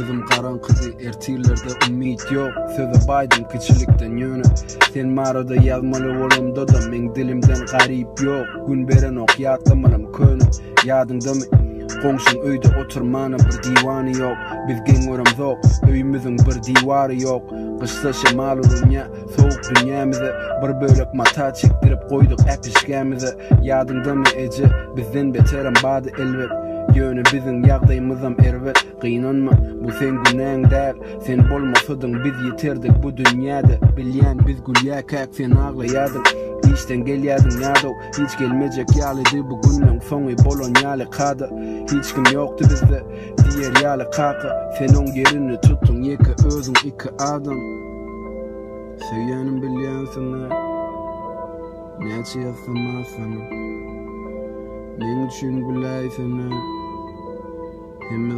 gözüm karankıdy, ertirlerde umit yok. Söze baydım kiçilikden ýöne. Sen marada ýazmaly bolamda da men dilimden garip yok. Gün beren ok ýatlamalym köne. Ýadyňdamy? Goňşuň öýde oturmana bir diwany yok. Biz geňörem zok, öýümüziň bir diwary yok. Gysla şemal urunýa, sowuk dünýämize bir bölek mata çekdirip goýduk äpişgämize. Ýadyňdamy eje, bizden beterem bady elbet. Ýöne biziň ýagdaýymyzam erwet. Gynanma, bu sen günäň däl. Sen bolmasadyň biz ýeterdik bu dünýäde. Bilýän biz gülýäkäk, sen aglaýadyň. İşten gelýädiň ýadow, hiç gelmejek ýalydy bu günniň soňy bolan ýaly kada. Hiç kim ýokdy bizde, diýer ýaly kaka. Sen oň ýerini tutdyň ýeke özüň iki adam. Söýýänim bilýänsiňler, näçe ýazsam men üçin güläýsiňler. Hemme